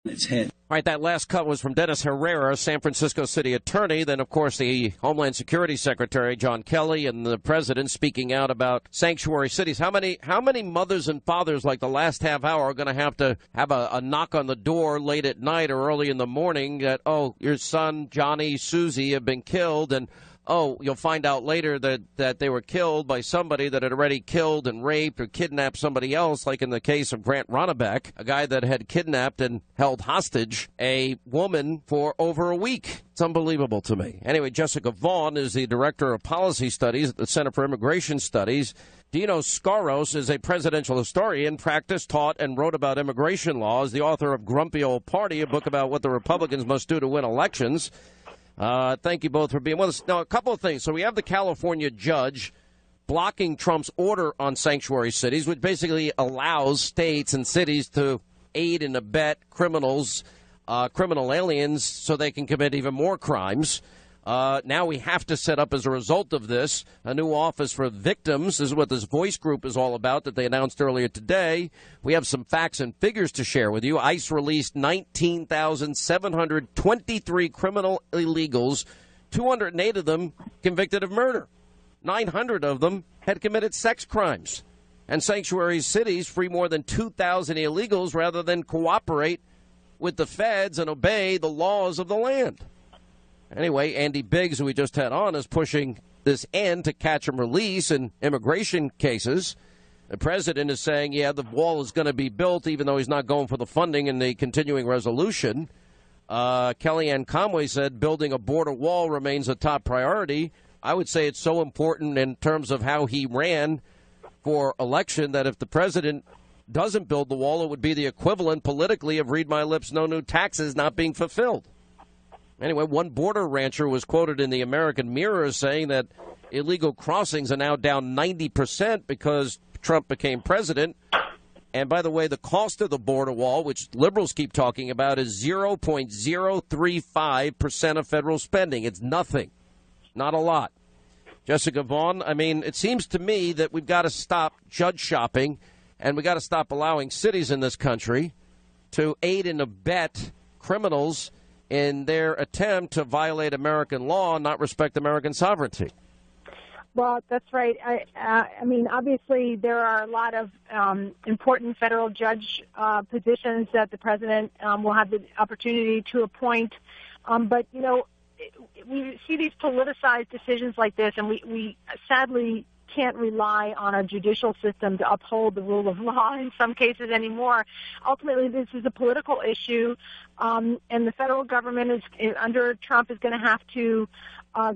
its head. All right, that last cut was from Dennis Herrera, San Francisco city attorney. Then, of course, the Homeland Security Secretary, John Kelly, and the president speaking out about sanctuary cities. How many mothers and fathers like the last half hour are going to have a knock on the door late at night or early in the morning that, oh, your son, Johnny, Susie have been killed, and oh, you'll find out later that they were killed by somebody that had already killed and raped or kidnapped somebody else, like in the case of Grant Ronnebeck, a guy that had kidnapped and held hostage a woman for over a week. It's unbelievable to me. Anyway, Jessica Vaughn is the director of policy studies at the Center for Immigration Studies. Dino Skaros is a presidential historian, practiced, taught, and wrote about immigration laws, the author of Grumpy Old Party, a book about what the Republicans must do to win elections. Thank you both for being with us. Now, a couple of things. So we have the California judge blocking Trump's order on sanctuary cities, which basically allows states and cities to aid and abet criminals, criminal aliens, so they can commit even more crimes. Now we have to set up, as a result of this, a new office for victims. This is what this voice group is all about that they announced earlier today. We have some facts and figures to share with you. ICE released 19,723 criminal illegals, 208 of them convicted of murder. 900 of them had committed sex crimes. And sanctuary cities free more than 2,000 illegals rather than cooperate with the feds and obey the laws of the land. Anyway, Andy Biggs, who we just had on, is pushing this end to catch and release in immigration cases. The president is saying, yeah, the wall is going to be built, even though he's not going for the funding in the continuing resolution. Kellyanne Conway said building a border wall remains a top priority. I would say it's so important in terms of how he ran for election that if the president doesn't build the wall, it would be the equivalent politically of read my lips, no new taxes not being fulfilled. Anyway, one border rancher was quoted in the American Mirror as saying that illegal crossings are now down 90% because Trump became president. And by the way, the cost of the border wall, which liberals keep talking about, is 0.035% of federal spending. It's nothing. Not a lot. Jessica Vaughn, I mean, it seems to me that we've got to stop judge shopping and we've got to stop allowing cities in this country to aid and abet criminals in their attempt to violate American law and not respect American sovereignty. Well, that's right. I mean, obviously, there are a lot of important federal judge positions that the president will have the opportunity to appoint. But, you know, we see these politicized decisions like this, and we sadly can't rely on a judicial system to uphold the rule of law in some cases anymore. Ultimately, this is a political issue, and the federal government is under Trump is going to have to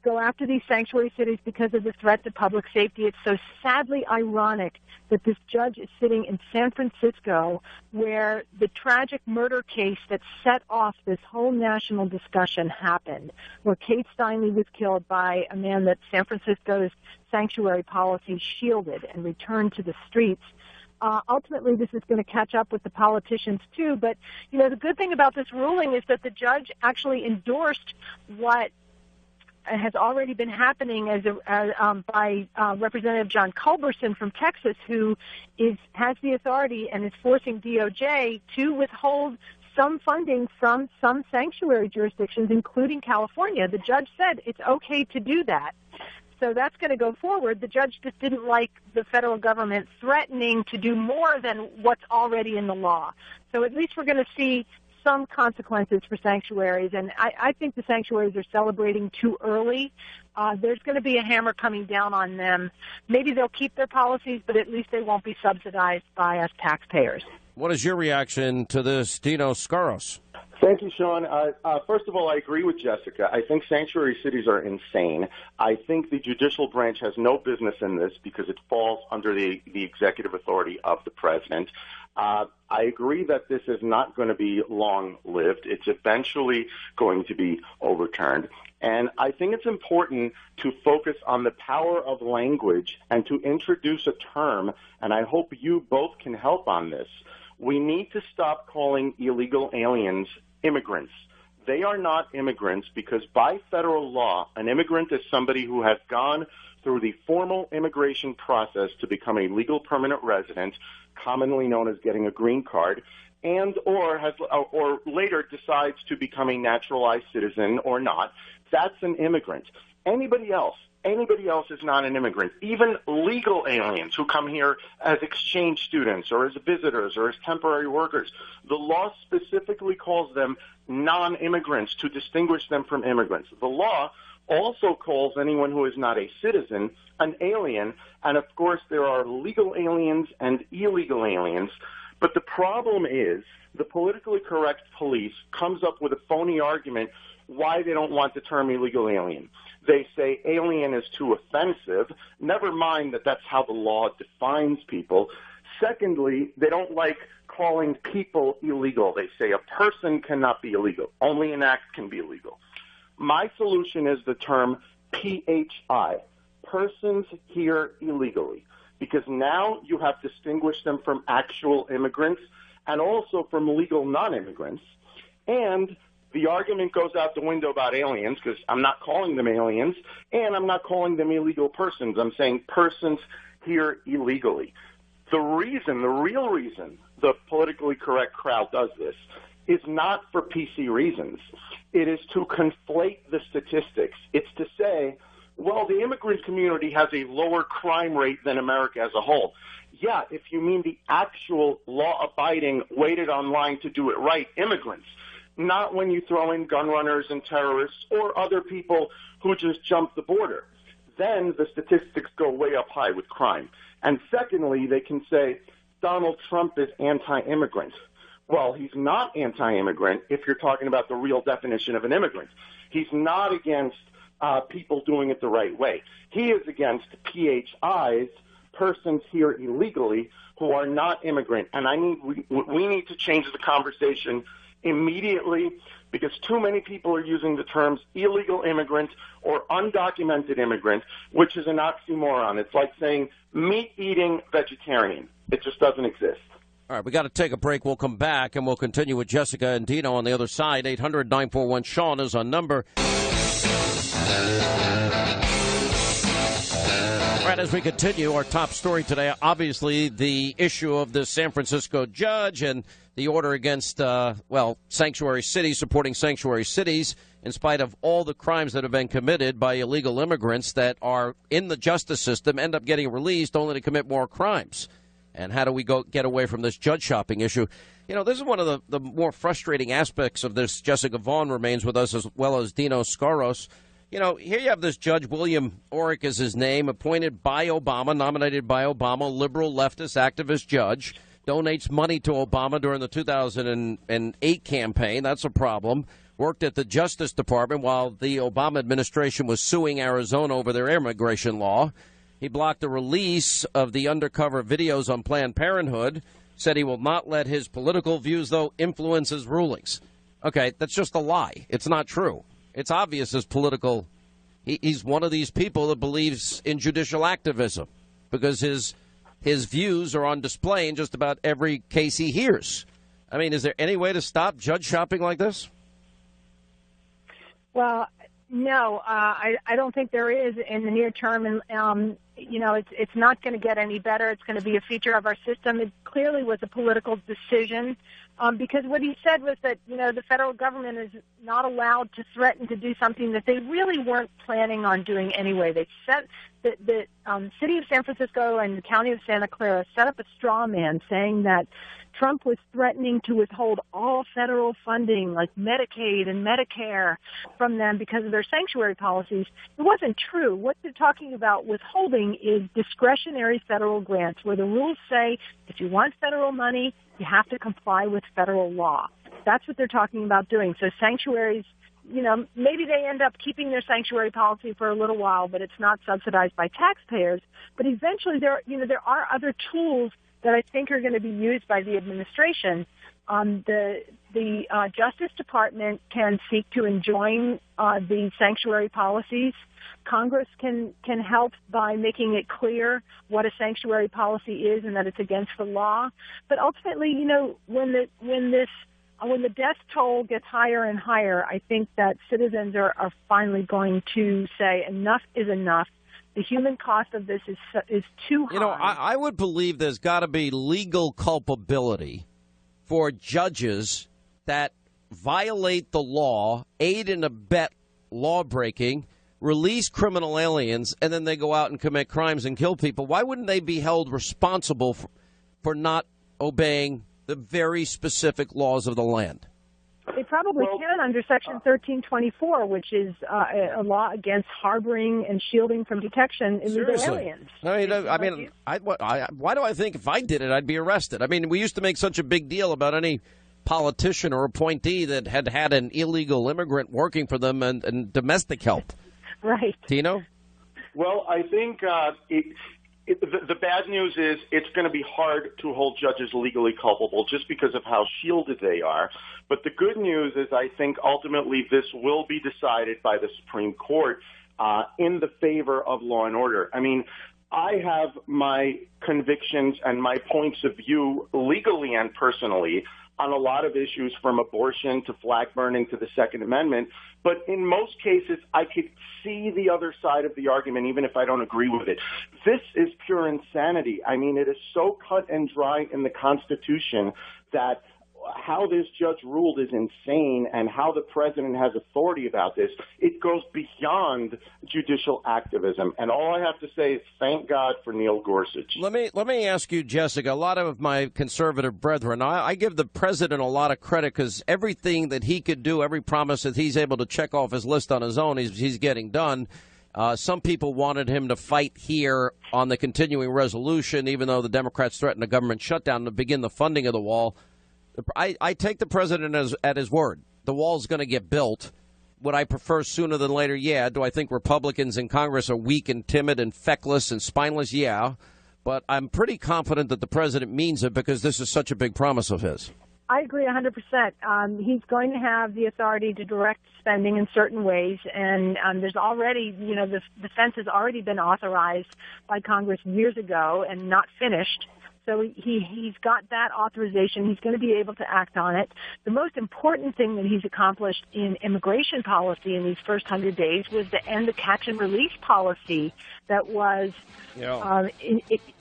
go after these sanctuary cities because of the threat to public safety. It's so sadly ironic that this judge is sitting in San Francisco, where the tragic murder case that set off this whole national discussion happened, where Kate Steinle was killed by a man that San Francisco's sanctuary policy shielded and returned to the streets. Ultimately, this is going to catch up with the politicians, too. But, you know, the good thing about this ruling is that the judge actually endorsed what has already been happening by Representative John Culberson from Texas, who has the authority and is forcing DOJ to withhold some funding from some sanctuary jurisdictions, including California. The judge said it's okay to do that. So that's going to go forward. The judge just didn't like the federal government threatening to do more than what's already in the law. So at least we're going to see some consequences for sanctuaries, and I think the sanctuaries are celebrating too early. There's going to be a hammer coming down on them. Maybe they'll keep their policies, but at least they won't be subsidized by us taxpayers. What is your reaction to this, Dino Skaros? Thank you, Sean. First of all, I agree with Jessica. I think sanctuary cities are insane. I think the judicial branch has no business in this because it falls under the executive authority of the president. I agree that this is not going to be long-lived. It's eventually going to be overturned. And I think it's important to focus on the power of language and to introduce a term, and I hope you both can help on this. We need to stop calling illegal aliens immigrants. They are not immigrants because by federal law, an immigrant is somebody who has gone through the formal immigration process to become a legal permanent resident, commonly known as getting a green card, and or later decides to become a naturalized citizen or not, that's an immigrant. Anybody else is not an immigrant. Even legal aliens who come here as exchange students or as visitors or as temporary workers, the law specifically calls them non-immigrants to distinguish them from immigrants. The law also calls anyone who is not a citizen an alien, and of course there are legal aliens and illegal aliens. But the problem is the politically correct police comes up with a phony argument why they don't want the term illegal alien. They say alien is too offensive. Never mind that that's how the law defines people. Secondly, they don't like calling people illegal. They say a person cannot be illegal. Only an act can be illegal. My solution is the term PHI, persons here illegally, because now you have distinguished them from actual immigrants and also from legal non-immigrants. And the argument goes out the window about aliens, because I'm not calling them aliens, and I'm not calling them illegal persons. I'm saying persons here illegally. The real reason the politically correct crowd does this is not for PC reasons. It is to conflate the statistics. It's to say, well, the immigrant community has a lower crime rate than America as a whole. Yeah, if you mean the actual law-abiding, waited online to do it right immigrants, not when you throw in gun runners and terrorists or other people who just jump the border. Then the statistics go way up high with crime. And secondly, they can say Donald Trump is anti-immigrant. Well, he's not anti-immigrant if you're talking about the real definition of an immigrant. He's not against people doing it the right way. He is against PHIs, persons here illegally, who are not immigrant. And we need to change the conversation immediately, because too many people are using the terms illegal immigrant or undocumented immigrant, which is an oxymoron. It's like saying meat-eating vegetarian. It just doesn't exist. All right, we got to take a break. We'll come back, and we'll continue with Jessica and Dino on the other side. 800-941-SEAN is our number. All right, as we continue, our top story today, obviously the issue of the San Francisco judge and the order against, sanctuary cities, supporting sanctuary cities, in spite of all the crimes that have been committed by illegal immigrants that are in the justice system, end up getting released only to commit more crimes. And how do we get away from this judge shopping issue? You know, this is one of the more frustrating aspects of this. Jessica Vaughn remains with us, as well as Dino Skaros. You know, here you have this judge, William Orrick is his name, appointed by Obama, nominated by Obama, liberal leftist activist judge, donates money to Obama during the 2008 campaign. That's a problem. Worked at the Justice Department while the Obama administration was suing Arizona over their immigration law. He blocked the release of the undercover videos on Planned Parenthood, said he will not let his political views, though, influence his rulings. Okay, that's just a lie. It's not true. It's obvious his political. He's one of these people that believes in judicial activism because his views are on display in just about every case he hears. I mean, is there any way to stop judge shopping like this? Well, no, I don't think there is in the near term. And, it's not going to get any better. It's going to be a feature of our system. It clearly was a political decision because what he said was that, the federal government is not allowed to threaten to do something that they really weren't planning on doing anyway. They set the city of San Francisco and the county of Santa Clara set up a straw man saying that Trump was threatening to withhold all federal funding like Medicaid and Medicare from them because of their sanctuary policies. It wasn't true. What they're talking about withholding is discretionary federal grants where the rules say if you want federal money, you have to comply with federal law. That's what they're talking about doing. So sanctuaries, maybe they end up keeping their sanctuary policy for a little while, but it's not subsidized by taxpayers. But eventually there are other tools that I think are going to be used by the administration. The Justice Department can seek to enjoin the sanctuary policies. Congress can help by making it clear what a sanctuary policy is and that it's against the law. But ultimately, when the death toll gets higher and higher, I think that citizens are finally going to say enough is enough. The human cost of this is too high. I would believe there's got to be legal culpability for judges that violate the law, aid and abet law-breaking, release criminal aliens, and then they go out and commit crimes and kill people. Why wouldn't they be held responsible for not obeying the very specific laws of the land? They probably can under Section 1324, which is a law against harboring and shielding from detection illegal aliens. why do I think if I did it, I'd be arrested? I mean, we used to make such a big deal about any politician or appointee that had an illegal immigrant working for them and domestic help. Right. Tino? Well, I think the bad news is it's going to be hard to hold judges legally culpable just because of how shielded they are. But the good news is I think ultimately this will be decided by the Supreme Court in the favor of law and order. I mean, I have my convictions and my points of view legally and personally on a lot of issues, from abortion to flag burning to the Second Amendment. But in most cases, I could see the other side of the argument, even if I don't agree with it. This is pure insanity. I mean, it is so cut and dry in the Constitution that how this judge ruled is insane, and how the president has authority about this, it goes beyond judicial activism. And all I have to say is thank God for Neil Gorsuch. Let me ask you, Jessica, a lot of my conservative brethren, I give the president a lot of credit because everything that he could do, every promise that he's able to check off his list on his own, he's getting done. Some people wanted him to fight here on the continuing resolution, even though the Democrats threatened a government shutdown to begin the funding of the wall. I take the president at his word. The wall's going to get built. Would I prefer sooner than later? Yeah. Do I think Republicans in Congress are weak and timid and feckless and spineless? Yeah. But I'm pretty confident that the president means it because this is such a big promise of his. I agree 100%. He's going to have the authority to direct spending in certain ways, and there's already, the fence has already been authorized by Congress years ago and not finished. So he's got that authorization. He's going to be able to act on it. The most important thing that he's accomplished in immigration policy in these first 100 days was to end the catch and release policy that was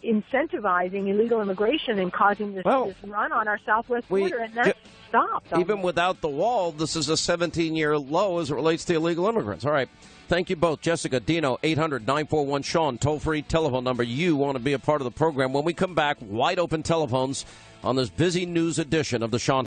incentivizing illegal immigration and causing this run on our southwest border, and that's stopped. Even without the wall, this is a 17-year low as it relates to illegal immigrants. All right. Thank you both. Jessica, Dino, 800-941-SEAN, toll-free telephone number. You want to be a part of the program. When we come back, wide open telephones on this busy news edition of the Sean